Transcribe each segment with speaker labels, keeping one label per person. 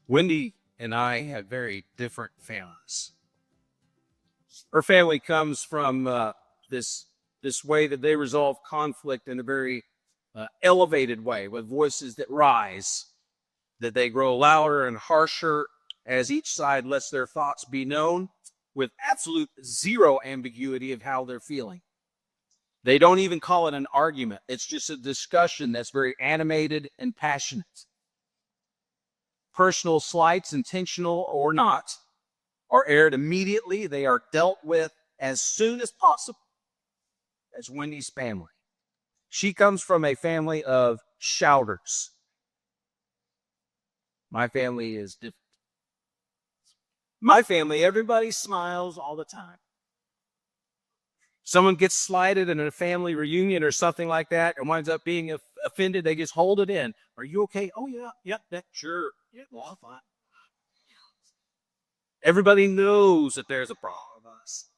Speaker 1: Wendy and I have very different families. Her family comes from this way that they resolve conflict in a very elevated way, with voices that rise, that they grow louder and harsher as each side lets their thoughts be known with absolute zero ambiguity of how they're feeling. They don't even call it an argument. It's just a discussion that's very animated and passionate. Personal slights, intentional or not, are aired immediately. They are dealt with as soon as possible. That's Wendy's family. She comes from a family of shouters. My family is different. My family, everybody smiles all the time. Someone gets slighted in a family reunion or something like that and winds up being offended, they just hold it in. Are you okay? Oh, yeah, sure. Yeah, well, I'm fine. Everybody knows that there's a problem with us,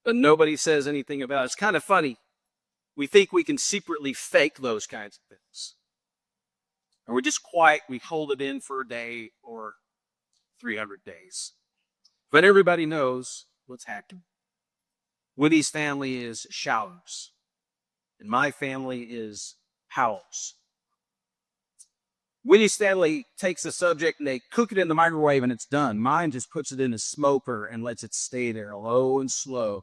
Speaker 1: but nobody says anything about it. It's kind of funny. We think we can secretly fake those kinds of things. And we're just quiet. We hold it in for a day or 300 days. But everybody knows what's happening. Woody's family is shouters, and my family is howls. Woody's family takes a subject and they cook it in the microwave and it's done. Mine just puts it in a smoker and lets it stay there low and slow.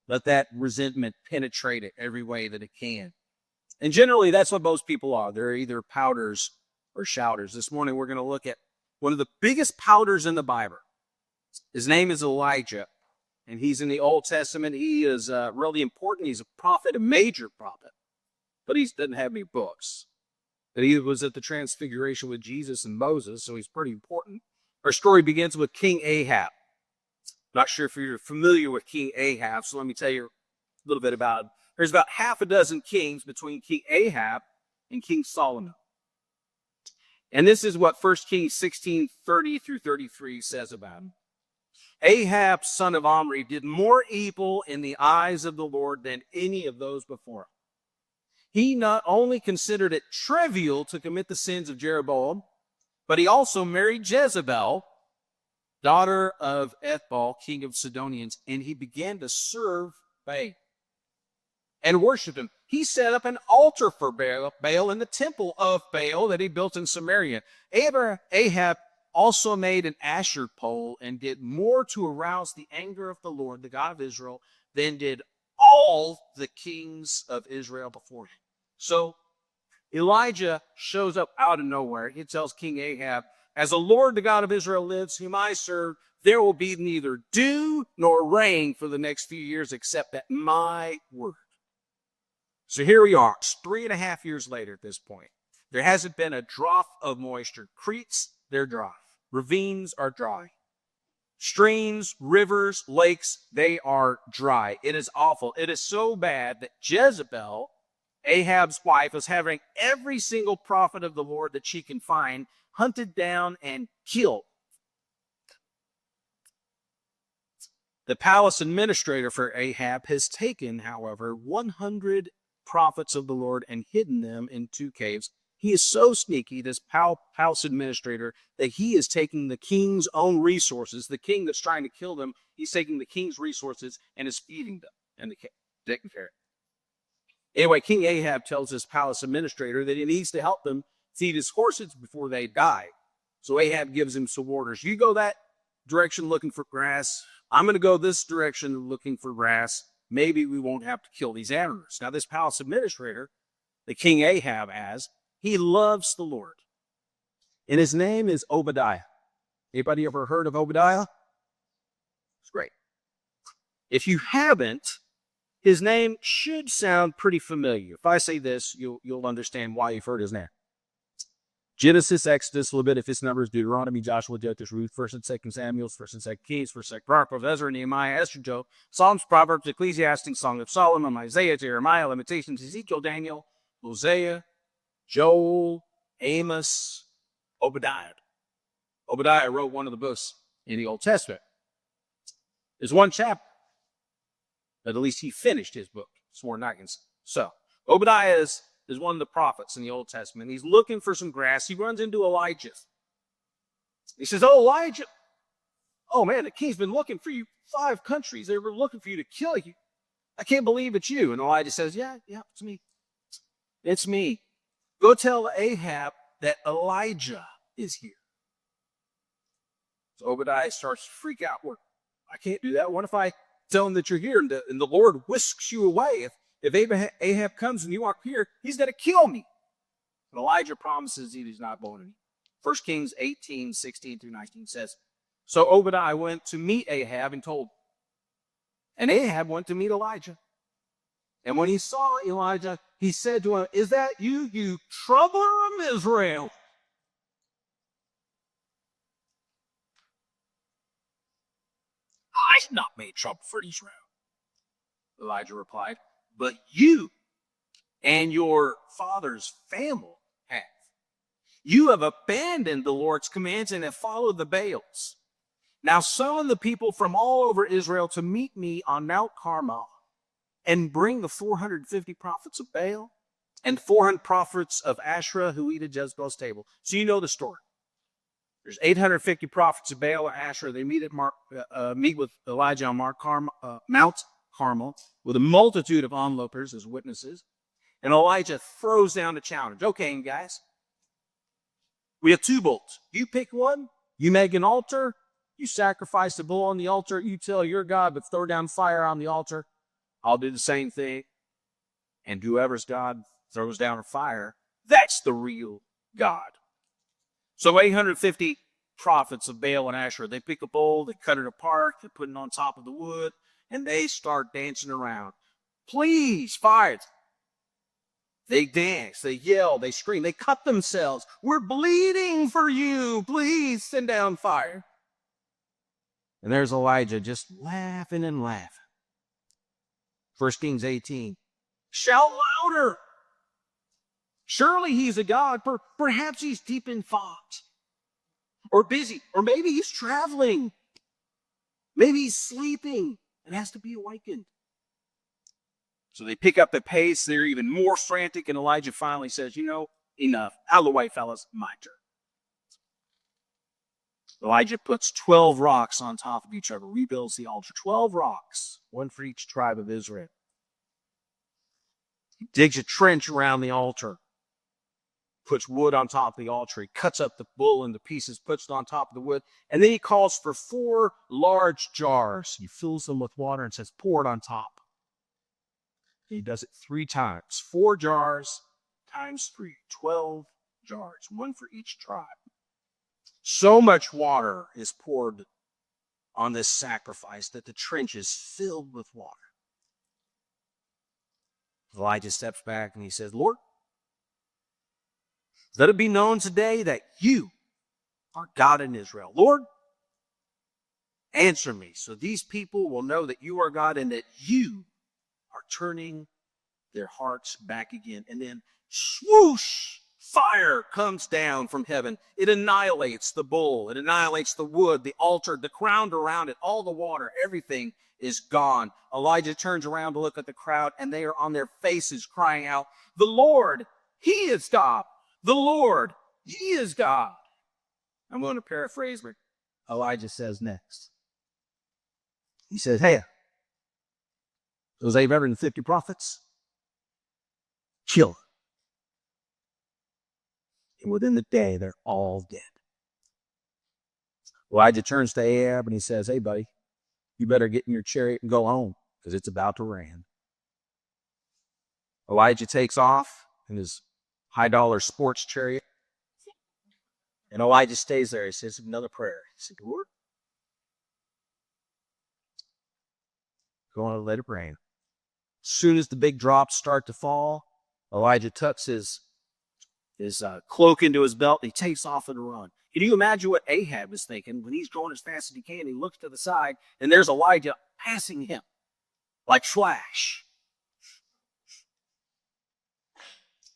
Speaker 1: Let that resentment penetrate it every way that it can. And generally, that's what most people are. They're either pouters or shouters. This morning, we're going to look at one of the biggest pouters in the Bible. His name is Elijah, and he's in the Old Testament. He is really important. He's a prophet, a major prophet, but he doesn't have any books. That he was at the Transfiguration with Jesus and Moses, so he's pretty important. Our story begins with King Ahab. Not sure if you're familiar with King Ahab, so let me tell you a little bit about him. There's about half a dozen kings between King Ahab and King Solomon. And this is what 1 Kings 16:30 through 33 says about him. Ahab, son of Omri, did more evil in the eyes of the Lord than any of those before him. He not only considered it trivial to commit the sins of Jeroboam, but he also married Jezebel, daughter of Ethbaal, king of Sidonians, and he began to serve Baal and worship him. He set up an altar for Baal in the temple of Baal that he built in Samaria. Ahab also made an Asher pole and did more to arouse the anger of the Lord, the God of Israel, than did all the kings of Israel before him. So Elijah shows up out of nowhere. He tells King Ahab, as the Lord, the God of Israel lives, whom I serve, there will be neither dew nor rain for the next few years except at my word. So here we are, 3.5 years later at this point. There hasn't been a drop of moisture. Creeks, they're dry. Ravines are dry. Streams, rivers, lakes, they are dry. It is awful. It is so bad that Jezebel, Ahab's wife, is having every single prophet of the Lord that she can find hunted down and killed. The palace administrator for Ahab has taken, however, 100 prophets of the Lord and hidden them in 2 caves. He is so sneaky, this palace administrator, that he is taking the king's own resources. The king that's trying to kill them, he's taking the king's resources and is feeding them in the cave, taking care of it. Anyway, King Ahab tells his palace administrator that he needs to help them feed his horses before they die. So Ahab gives him some orders. You go that direction looking for grass. I'm going to go this direction looking for grass. Maybe we won't have to kill these animals. Now, this palace administrator, the King Ahab has, he loves the Lord. And his name is Obadiah. Anybody ever heard of Obadiah? It's great. If you haven't, his name should sound pretty familiar. If I say this, you'll understand why you've heard his name. Genesis, Exodus, Leviticus, Numbers, Deuteronomy, Joshua, Judges, Ruth, 1st and 2nd Samuel, 1st and 2nd Kings, 1st and 2nd Proverbs, Ezra, Nehemiah, Esther, Job, Psalms, Proverbs, Ecclesiastes, Song of Solomon, Isaiah, Jeremiah, Lamentations, Ezekiel, Daniel, Hosea, Joel, Amos, Obadiah. Obadiah wrote one of the books in the Old Testament. There's one chapter, but at least he finished his book, Sworn Nights. So, Obadiah is is one of the prophets in the Old Testament. He's looking for some grass. He runs into Elijah. He says, "Oh, Elijah, oh man, the king's been looking for you. 5 countries, they were looking for you to kill you. I can't believe it's you." And Elijah says, yeah, it's me. It's me. Go tell Ahab that Elijah is here. So Obadiah starts to freak out. Well, I can't do that. What if I tell him that you're here and the Lord whisks you away? If Ahab comes and you aren't here, he's going to kill me. But Elijah promises he's not going to. 1 Kings 18:16-19 says, so Obadiah went to meet Ahab and told him. And Ahab went to meet Elijah. And when he saw Elijah, he said to him, "Is that you, you troubler of Israel?" "I have not made trouble for Israel," Elijah replied, "but you and your father's family have. You have abandoned the Lord's commands and have followed the Baals. Now summon the people from all over Israel to meet me on Mount Carmel, and bring the 450 prophets of Baal and 400 prophets of Asherah who eat at Jezebel's table." So you know the story. There's 850 prophets of Baal or Asherah. They meet with Elijah on Mount Carmel with a multitude of onlookers as witnesses. And Elijah throws down the challenge. "Okay, guys, we have 2 bulls. You pick one, you make an altar, you sacrifice the bull on the altar, you tell your God to throw down fire on the altar. I'll do the same thing. And whoever's God throws down a fire, that's the real God." So 850 prophets of Baal and Asherah, they pick a bull, they cut it apart, they put it on top of the wood, and they start dancing around. "Please, fire." They dance, they yell, they scream, they cut themselves. "We're bleeding for you. Please send down fire." And there's Elijah just laughing and laughing. 1 Kings 18. "Shout louder. Surely he's a god. Perhaps he's deep in thought, or busy, or maybe he's traveling. Maybe he's sleeping and has to be awakened." So they pick up the pace. They're even more frantic. And Elijah finally says, enough. Out of the way, fellas. My turn. Elijah puts 12 rocks on top of each other, rebuilds the altar. 12 rocks, one for each tribe of Israel. He digs a trench around the altar, puts wood on top of the altar. He cuts up the bull into pieces, puts it on top of the wood, and then he calls for 4 large jars. He fills them with water and says, "Pour it on top." He does it 3 times. 4 jars times 3, 12 jars, one for each tribe. So much water is poured on this sacrifice that the trench is filled with water. Elijah steps back and he says, "Lord, let it be known today that you are God in Israel. Lord, answer me so these people will know that you are God and that you are turning their hearts back again." And then swoosh, fire comes down from heaven. It annihilates the bull. It annihilates the wood, the altar, the ground around it, all the water, everything is gone. Elijah turns around to look at the crowd, and they are on their faces crying out, "The Lord, he is God. The Lord, he is God." I'm going to paraphrase what Elijah says next. He says, "Hey, those 850 prophets, kill. And within the day, they're all dead." Elijah turns to Ahab and he says, "Hey, buddy, you better get in your chariot and go home because it's about to rain." Elijah takes off in his high-dollar sports chariot. And Elijah stays there. He says another prayer. He said, "Lord, go on and let it rain." As soon as the big drops start to fall, Elijah tucks his cloak into his belt. And he takes off and run. Can you imagine what Ahab is thinking when he's going as fast as he can? He looks to the side, and there's Elijah passing him like flash.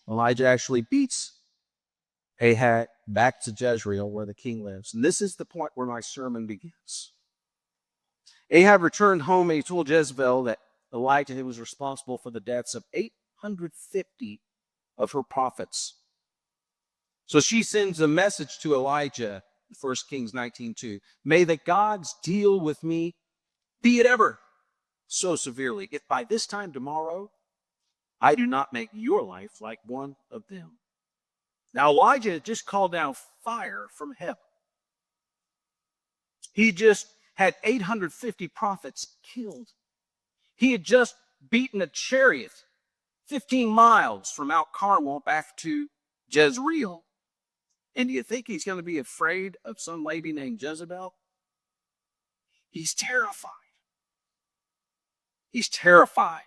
Speaker 1: Elijah actually beats Ahab back to Jezreel, where the king lives. And this is the point where my sermon begins. Ahab returned home and he told Jezebel that Elijah was responsible for the deaths of 850 of her prophets. So she sends a message to Elijah, 1 Kings 19:2. May the gods deal with me, be it ever so severely, if by this time tomorrow I do not make your life like one of them. Now Elijah had just called down fire from heaven. He just had 850 prophets killed. He had just beaten a chariot 15 miles from Mount Carmel back to Jezreel. And do you think he's going to be afraid of some lady named Jezebel? He's terrified. He's terrified.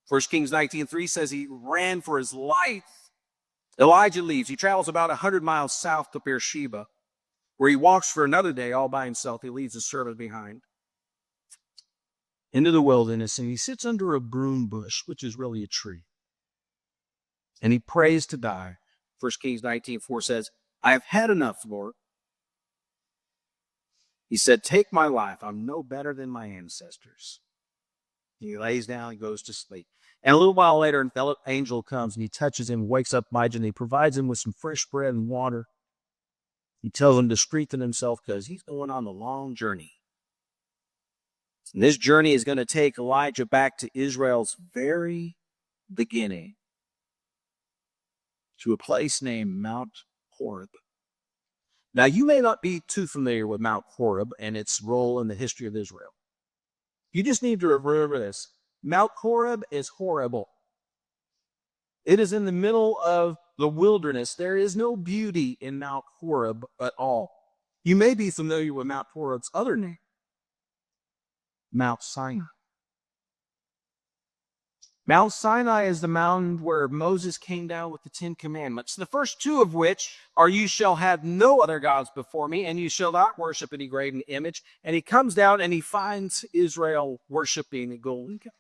Speaker 1: 1 Kings 19:3 says he ran for his life. Elijah leaves. He travels about 100 miles south to Beersheba, where he walks for another day all by himself. He leaves his servant behind into the wilderness, and he sits under a broom bush, which is really a tree. And he prays to die. 1 Kings 19:4 says, I have had enough, Lord. He said, take my life. I'm no better than my ancestors. He lays down, he goes to sleep. And a little while later, an angel comes and he touches him, wakes up Elijah, and he provides him with some fresh bread and water. He tells him to strengthen himself because he's going on a long journey. And this journey is going to take Elijah back to Israel's very beginning, to a place named Mount Horeb. Now, you may not be too familiar with Mount Horeb and its role in the history of Israel. You just need to remember this. Mount Horeb is horrible. It is in the middle of the wilderness. There is no beauty in Mount Horeb at all. You may be familiar with Mount Horeb's other name, Mount Sinai. Mount Sinai is the mountain where Moses came down with the 10 Commandments, the first two of which are, you shall have no other gods before me, and you shall not worship any graven image. And he comes down and he finds Israel worshiping a golden calf,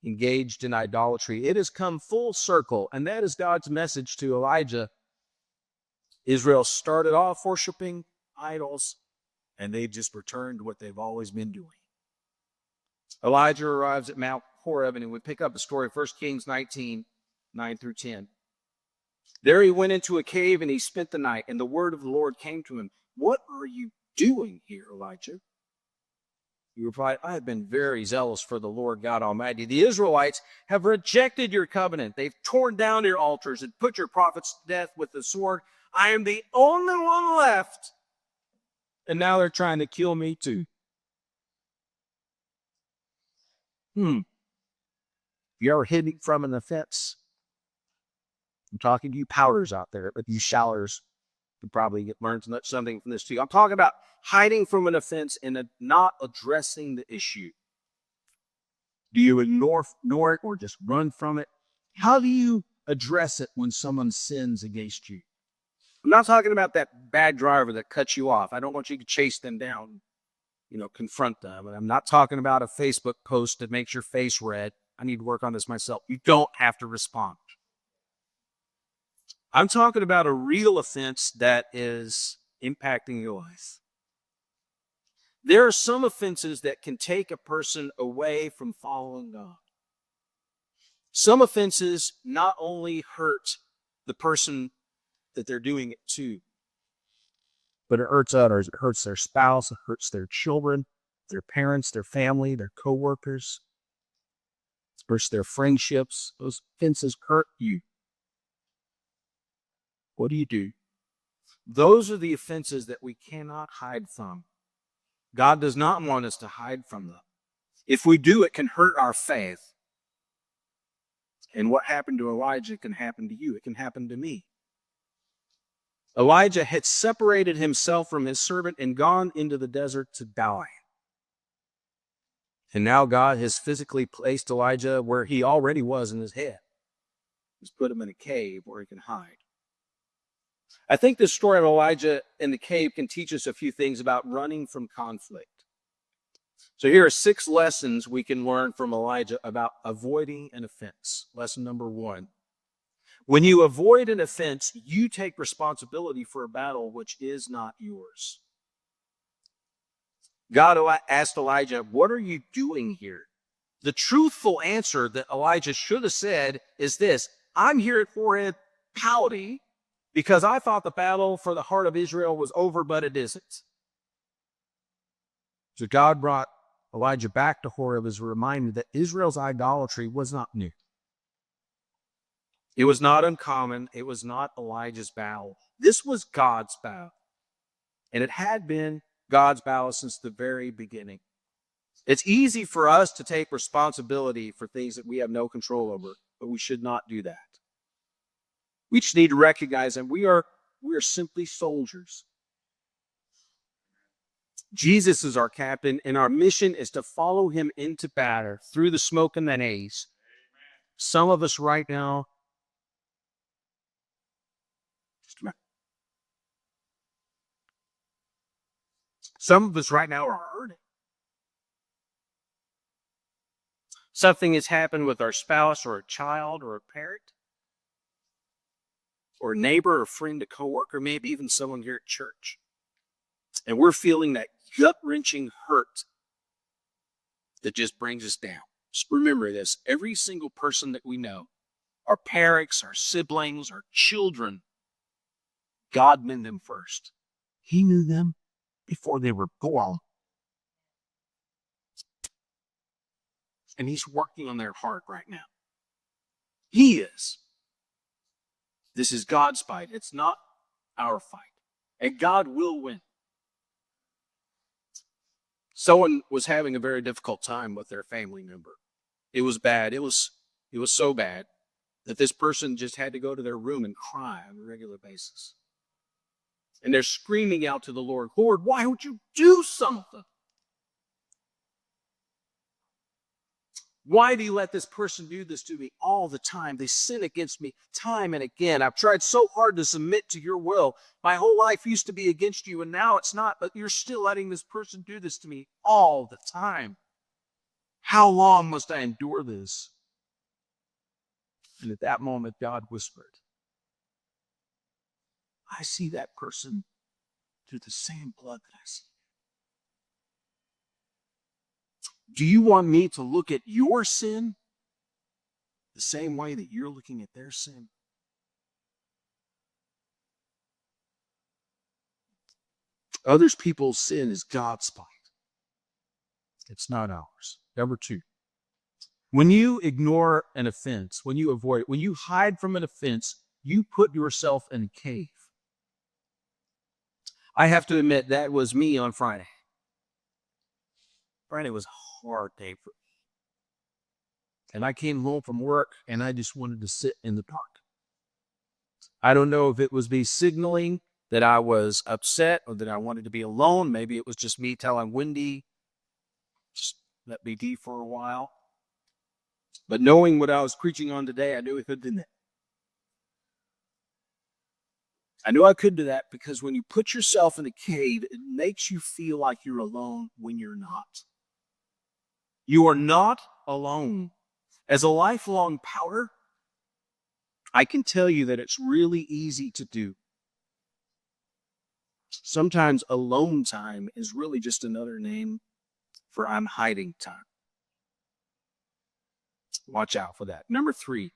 Speaker 1: engaged in idolatry. It has come full circle, and that is God's message to Elijah. Israel started off worshiping idols, and they just returned to what they've always been doing. Elijah arrives at Mount Horeb, and we pick up the story of 1 Kings 19:9-10. There he went into a cave, and he spent the night, and the word of the Lord came to him. What are you doing here, Elijah? He replied, I have been very zealous for the Lord God Almighty. The Israelites have rejected your covenant. They've torn down your altars and put your prophets to death with the sword. I am the only one left, and now they're trying to kill me too. You ever hidden from an offense? I'm talking to you Pouters out there, but you shallers could probably learn something from this too. I'm talking about hiding from an offense and not addressing the issue. Do you ignore it or just run from it? How do you address it when someone sins against you? I'm not talking about that bad driver that cuts you off. I don't want you to chase them down, confront them. And I'm not talking about a Facebook post that makes your face red. I need to work on this myself. You don't have to respond. I'm talking about a real offense that is impacting your life. There are some offenses that can take a person away from following God. Some offenses not only hurt the person that they're doing it to, but it hurts others. It hurts their spouse. It hurts their children, their parents, their family, their coworkers. It hurts their friendships. Those offenses hurt you. What do? Those are the offenses that we cannot hide from. God does not want us to hide from them. If we do, it can hurt our faith. And what happened to Elijah can happen to you. It can happen to me. Elijah had separated himself from his servant and gone into the desert to die. And now God has physically placed Elijah where he already was in his head. He's put him in a cave where he can hide. I think this story of Elijah in the cave can teach us a few things about running from conflict. So here are 6 lessons we can learn from Elijah about avoiding an offense. Lesson number 1. When you avoid an offense, you take responsibility for a battle which is not yours. God asked Elijah, what are you doing here? The truthful answer that Elijah should have said is this: I'm here at Horeb pouting because I thought the battle for the heart of Israel was over, but it isn't. So God brought Elijah back to Horeb as a reminder that Israel's idolatry was not new. It was not uncommon. It was not Elijah's battle. This was God's battle. And it had been God's battle since the very beginning. It's easy for us to take responsibility for things that we have no control over, but we should not do that. We just need to recognize that we are simply soldiers. Jesus is our captain, and our mission is to follow him into battle through the smoke and the haze. Some of us right now, are hurting. Something has happened with our spouse or a child or a parent or a neighbor or friend, a coworker, maybe even someone here at church. And we're feeling that gut-wrenching hurt that just brings us down. Just remember this: every single person that we know, our parents, our siblings, our children, God knew them first. He knew them before they were born. And he's working on their heart right now. He is. This is God's fight. It's not our fight. And God will win. Someone was having a very difficult time with their family member. It was bad. It was so bad that this person just had to go to their room and cry on a regular basis. And they're screaming out to the Lord, Lord, why would you do something? Why do you let this person do this to me all the time? They sin against me time and again. I've tried so hard to submit to your will. My whole life used to be against you, and now it's not, but you're still letting this person do this to me all the time. How long must I endure this? And at that moment, God whispered, I see that person through the same blood that I see. Do you want me to look at your sin the same way that you're looking at their sin? Other people's sin is God's fight. It's not ours. Number 2, when you ignore an offense, when you avoid it, when you hide from an offense, you put yourself in a cave. I have to admit, that was me on Friday. Friday was a hard day for me. And I came home from work, and I just wanted to sit in the dark. I don't know if it was me signaling that I was upset or that I wanted to be alone. Maybe it was just me telling Wendy, just let me be for a while. But knowing what I was preaching on today, I knew I could do that. I knew I could do that because when you put yourself in a cave, it makes you feel like you're alone when you're not. You are not alone. As a lifelong powder, I can tell you that it's really easy to do. Sometimes alone time is really just another name for I'm hiding time. Watch out for that. Number 3,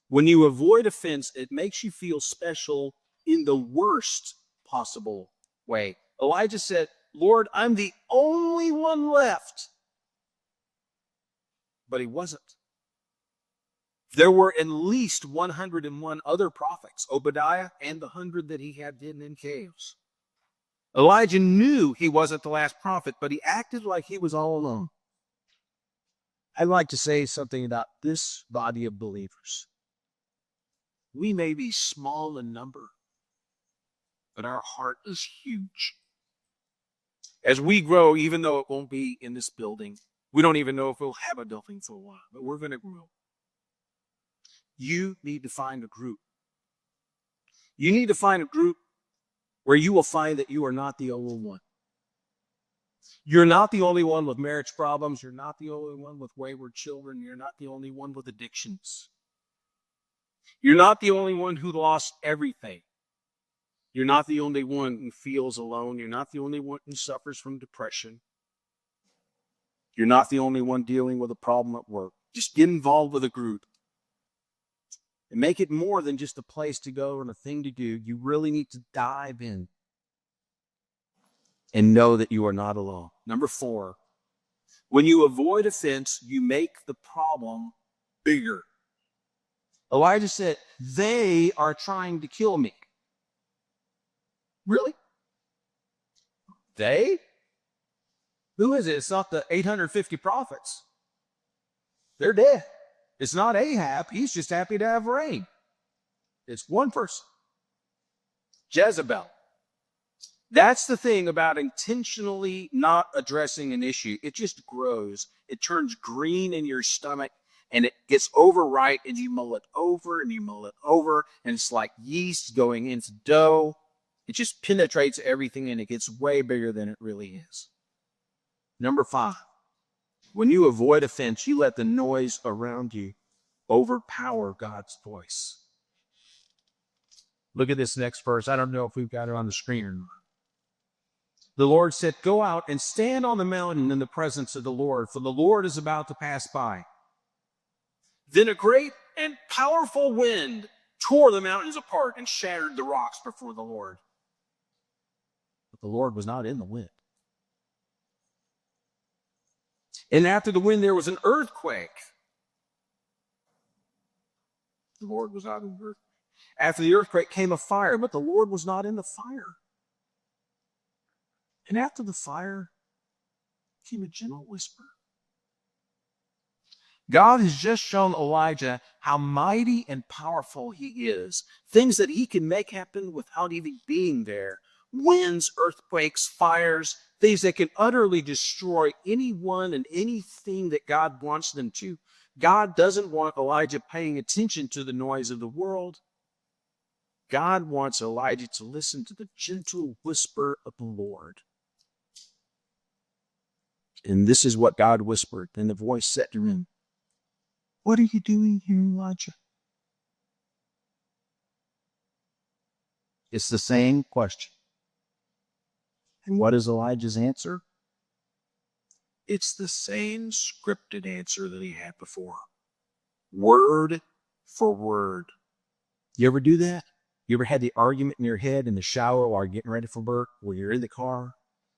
Speaker 1: when you avoid offense, it makes you feel special in the worst possible way. Elijah said, Lord, I'm the only one left. But he wasn't. There were at least 101 other prophets, Obadiah and the 100 that he had hidden in caves. Elijah knew he wasn't the last prophet, but he acted like he was all alone. I'd like to say something about this body of believers. We may be small in number, but our heart is huge. As we grow, even though it won't be in this building, we don't even know if we'll have a building for a while, but we're going to grow. You need to find a group. You need to find a group where you will find that you are not the only one. You're not the only one with marriage problems. You're not the only one with wayward children. You're not the only one with addictions. You're not the only one who lost everything. You're not the only one who feels alone. You're not the only one who suffers from depression. You're not the only one dealing with a problem at work. Just get involved with a group and make it more than just a place to go and a thing to do. You really need to dive in and know that you are not alone. Number 4, when you avoid offense, you make the problem bigger. Elijah said, they are trying to kill me. Really? They? Who is it? It's not the 850 prophets. They're dead. It's not Ahab. He's just happy to have rain. It's one person. Jezebel. That's the thing about intentionally not addressing an issue. It just grows. It turns green in your stomach and it gets overripe and you mull it over and you mull it over and it's like yeast going into dough. It just penetrates everything and it gets way bigger than it really is. Number 5, when you avoid offense, you let the noise around you overpower God's voice. Look at this next verse. I don't know if we've got it on the screen or not. The Lord said, go out and stand on the mountain in the presence of the Lord, for the Lord is about to pass by. Then a great and powerful wind tore the mountains apart and shattered the rocks before the Lord. But the Lord was not in the wind. And after the wind, there was an earthquake. The Lord was not in the earthquake. After the earthquake came a fire, but the Lord was not in the fire. And after the fire came a gentle whisper. God has just shown Elijah how mighty and powerful he is. Things that he can make happen without even being there. Winds, earthquakes, fires, things that can utterly destroy anyone and anything that God wants them to. God doesn't want Elijah paying attention to the noise of the world. God wants Elijah to listen to the gentle whisper of the Lord. And this is what God whispered. And the voice said to him, what are you doing here, Elijah? It's the same question. And what is Elijah's answer? It's the same scripted answer that he had before. Word for word. You ever do that? You ever had the argument in your head in the shower while you're getting ready for work, or you're in the car?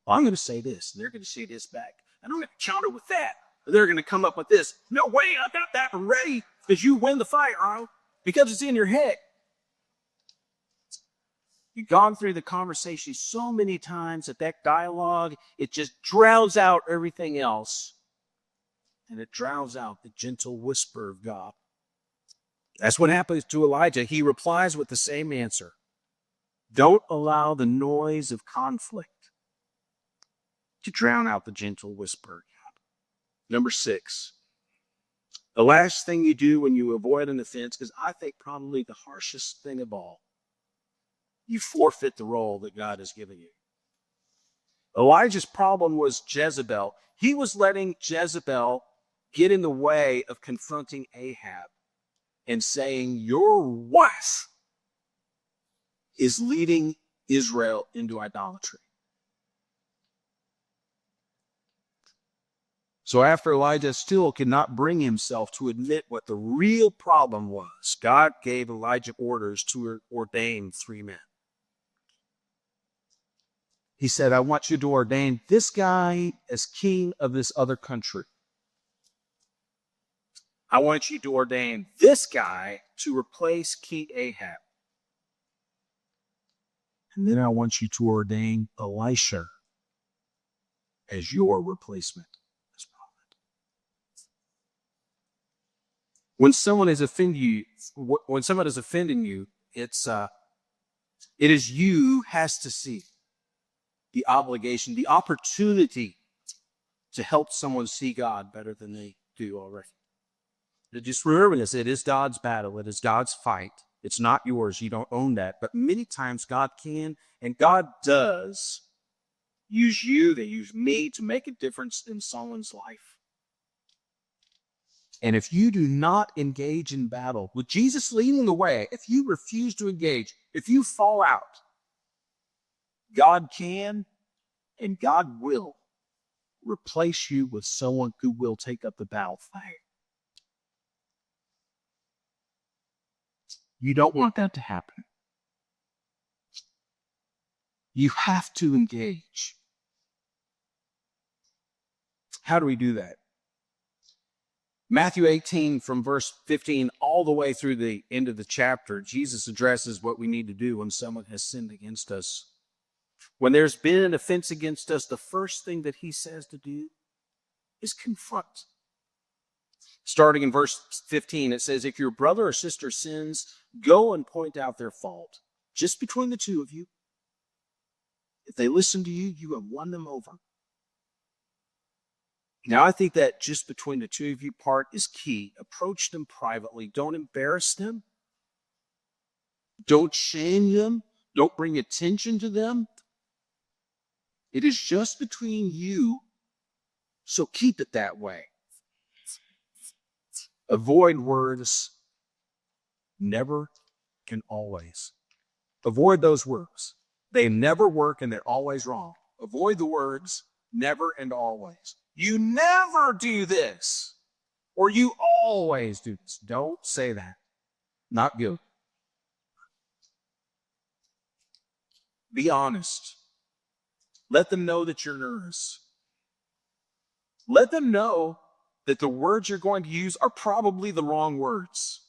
Speaker 1: Well, I'm going to say this, and they're going to say this back. And I'm going to counter with that. They're going to come up with this. No way, I got that ready because you win the fight, Ron, because it's in your head. You've gone through the conversation so many times that dialogue, it just drowns out everything else. And it drowns out the gentle whisper of God. That's what happens to Elijah. He replies with the same answer. Don't allow the noise of conflict to drown out the gentle whisper of God. Number 6, the last thing you do when you avoid an offense is, I think, probably the harshest thing of all. You forfeit the role that God has given you. Elijah's problem was Jezebel. He was letting Jezebel get in the way of confronting Ahab and saying, your wife is leading Israel into idolatry. So after Elijah still could not bring himself to admit what the real problem was, God gave Elijah orders to ordain 3 men. He said, I want you to ordain this guy as king of this other country. I want you to ordain this guy to replace King Ahab. And then I want you to ordain Elisha as your replacement as prophet. When someone is offending you, it is you has to see the obligation, the opportunity to help someone see God better than they do already. Just remember this, it is God's battle, it is God's fight. It's not yours, you don't own that. But many times God can, and God does, use you, they use me to make a difference in someone's life. And if you do not engage in battle, with Jesus leading the way, if you refuse to engage, if you fall out, God can and God will replace you with someone who will take up the battle fight. You don't want that to happen. You have to engage. How do we do that? Matthew 18, from verse 15 all the way through the end of the chapter, Jesus addresses what we need to do when someone has sinned against us. When there's been an offense against us, the first thing that he says to do is confront. Starting in verse 15, it says, if your brother or sister sins, go and point out their fault, just between the two of you. If they listen to you, you have won them over. Now, I think that just between the two of you part is key. Approach them privately. Don't embarrass them. Don't shame them. Don't bring attention to them. It is just between you, so keep it that way. Avoid words never and always. Avoid those words. They never work and they're always wrong. Avoid the words never and always. You never do this, or you always do this. Don't say that. Not good. Be honest. Let them know that you're nervous. Let them know that the words you're going to use are probably the wrong words,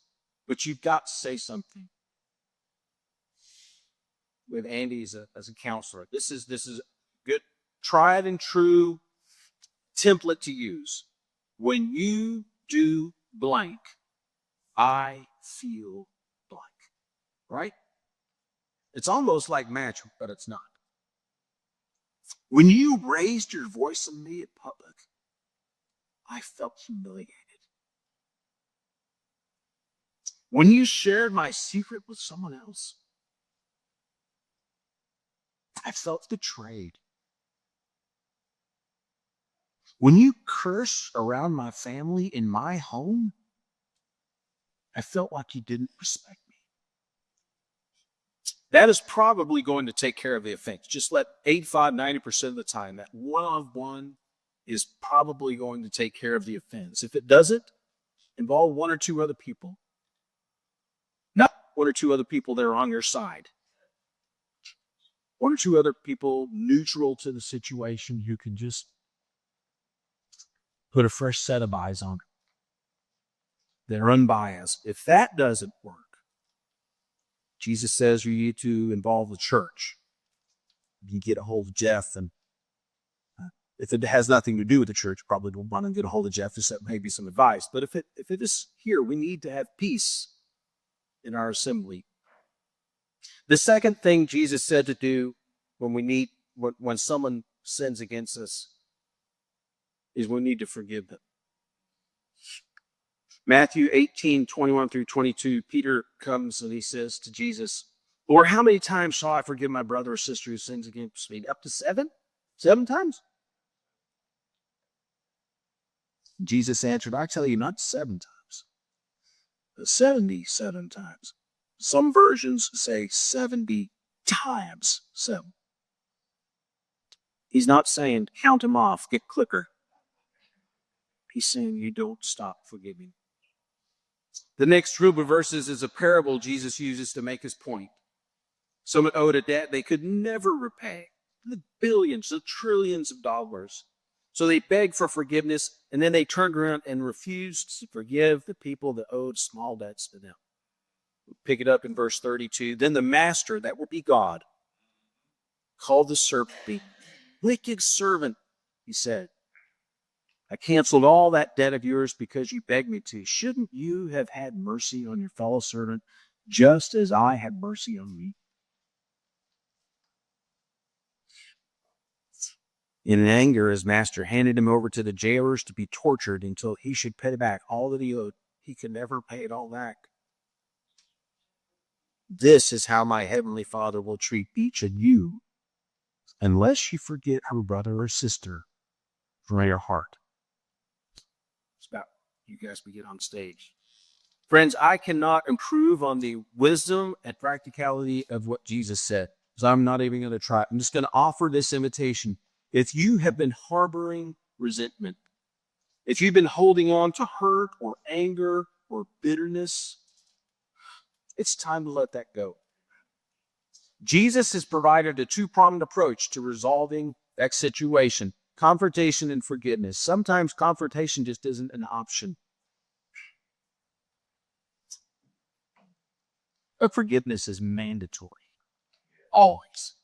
Speaker 1: but you've got to say something. With Andy as a counselor, this is good, tried and true template to use. When you do blank, I feel blank. Right? It's almost like magic, but it's not. When you raised your voice at me in public, I felt humiliated. When you shared my secret with someone else, I felt betrayed. When you curse around my family in my home, I felt like you didn't respect me. That is probably going to take care of the offense. Just let 85-90% of the time, that one-on-one is probably going to take care of the offense. If it doesn't, involve one or two other people. Not one or two other people that are on your side. One or two other people neutral to the situation who can just put a fresh set of eyes on it. They're unbiased. If that doesn't work, Jesus says you need to involve the church. You get a hold of Jeff, and if it has nothing to do with the church, probably don't want to get a hold of Jeff, just maybe some advice. But if it is here, we need to have peace in our assembly. The second thing Jesus said to do when someone sins against us is we need to forgive them. Matthew 18:21-22, Peter comes and he says to Jesus, Lord, how many times shall I forgive my brother or sister who sins against me? Up to 7? 7 times? Jesus answered, I tell you, not 7 times, but 77 times. Some versions say 70 times 7. He's not saying, count him off, get clicker. He's saying you don't stop forgiving. The next group of verses is a parable Jesus uses to make his point. Someone owed a debt they could never repay, the billions, the trillions of dollars. So they begged for forgiveness, and then they turned around and refused to forgive the people that owed small debts to them. We'll pick it up in verse 32. Then the master, that will be God, called the servant, wicked servant, he said. I canceled all that debt of yours because you begged me to. Shouldn't you have had mercy on your fellow servant just as I had mercy on you? In anger, his master handed him over to the jailers to be tortured until he should pay back all that he owed. He could never pay it all back. This is how my heavenly Father will treat each of you unless you forget your brother or sister from your heart. It's about you guys we get on stage. Friends, I cannot improve on the wisdom and practicality of what Jesus said, because I'm not even going to try. I'm just going to offer this invitation. If you have been harboring resentment. If you've been holding on to hurt or anger or bitterness, it's time to let that go. Jesus has provided a two-pronged approach to resolving that situation: confrontation and forgiveness. Sometimes confrontation just isn't an option, but forgiveness is mandatory. Always.